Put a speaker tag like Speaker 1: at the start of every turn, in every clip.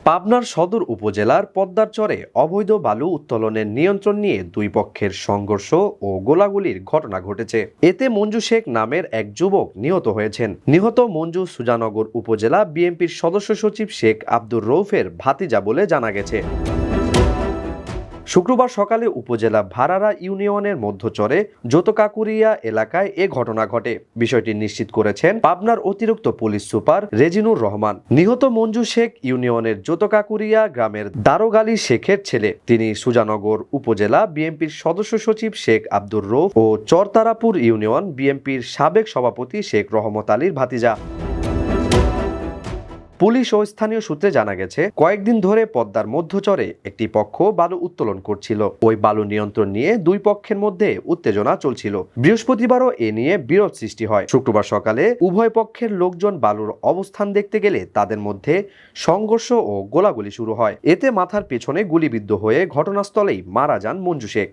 Speaker 1: পাবনার সদর উপজেলার পদ্মার চরে অবৈধ বালু উত্তোলনের নিয়ন্ত্রণ নিয়ে দুই পক্ষের সংঘর্ষ ও গোলাগুলির ঘটনা ঘটেছে। এতে মঞ্জু শেখ নামের এক যুবক নিহত হয়েছেন। নিহত মঞ্জু সুজানগর উপজেলা বিএনপির সদস্য সচিব শেখ আব্দুর রৌফের ভাতিজা বলে জানা গেছে। শুক্রবার সকালে উপজেলা ভাড়ারা ইউনিয়নের মধ্যচরে জোতকাকুরিয়া এলাকায় এ ঘটনা ঘটে। বিষয়টি নিশ্চিত করেছেন পাবনার অতিরিক্ত পুলিশ সুপার রেজিনুর রহমান। নিহত মঞ্জু শেখ ইউনিয়নের জোতকাকুরিয়া গ্রামের দারোগালী শেখের ছেলে। তিনি সুজানগর উপজেলা বিএনপির সদস্য সচিব শেখ আব্দুর রৌফ ও চরতারাপুর ইউনিয়ন বিএনপির সাবেক সভাপতি শেখ রহমত আলীর ভাতিজা। পুলিশ ও স্থানীয় সূত্রে জানা গেছে, কয়েকদিন ধরে পদ্মার মধ্যচরে একটি পক্ষ বালু উত্তোলন করছিল। ওই বালু নিয়ন্ত্রণ নিয়ে দুই পক্ষের মধ্যে উত্তেজনা চলছিল। বৃহস্পতিবারও এ নিয়ে বিরোধ সৃষ্টি হয়। শুক্রবার সকালে উভয় পক্ষের লোকজন বালুর অবস্থান দেখতে গেলে তাদের মধ্যে সংঘর্ষ ও গোলাগুলি শুরু হয়। এতে মাথার পেছনে গুলিবিদ্ধ হয়ে ঘটনাস্থলেই মারা যান মঞ্জু শেখ।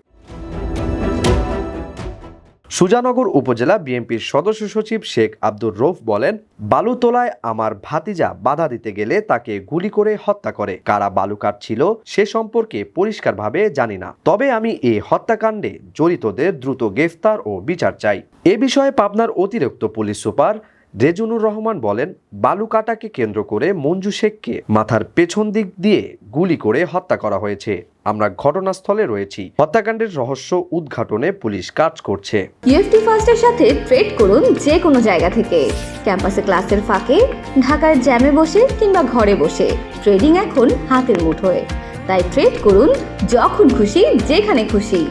Speaker 1: সুজানগর উপজেলা বিএনপির সদস্য সচিব শেখ আব্দুর রৌফ বলেন, বালু তোলায় আমার ভাতিজা বাধা দিতে গেলে তাকে গুলি করে হত্যা করে। কারা বালু কাটছিল সে সম্পর্কে পরিষ্কারভাবে জানি না, তবে আমি এই হত্যাকাণ্ডে জড়িতদের দ্রুত গ্রেফতার ও বিচার চাই। এ বিষয়ে পাবনার অতিরিক্ত পুলিশ সুপার রেজিনুর রহমান বলেন, বালু কাটাকে কেন্দ্র করে মঞ্জু শেখকে মাথার পেছন দিক দিয়ে গুলি করে হত্যা করা হয়েছে। আমরা ঘটনাস্থলে রয়েছি। হত্যাকাণ্ডের রহস্য উদ্ঘাটনে পুলিশ কাজ করছে।
Speaker 2: ইউএফটি ফার্স্টের সাথে ট্রেড করুন যে কোনো জায়গা থেকে। ক্যাম্পাসে ক্লাসের ফাঁকে, ঢাকার জ্যামে বসে কিংবা ঘরে বসে। ট্রেডিং এখন হাতের মুঠোয়। তাই ট্রেড করুন যখন খুশি, যেখানে খুশি।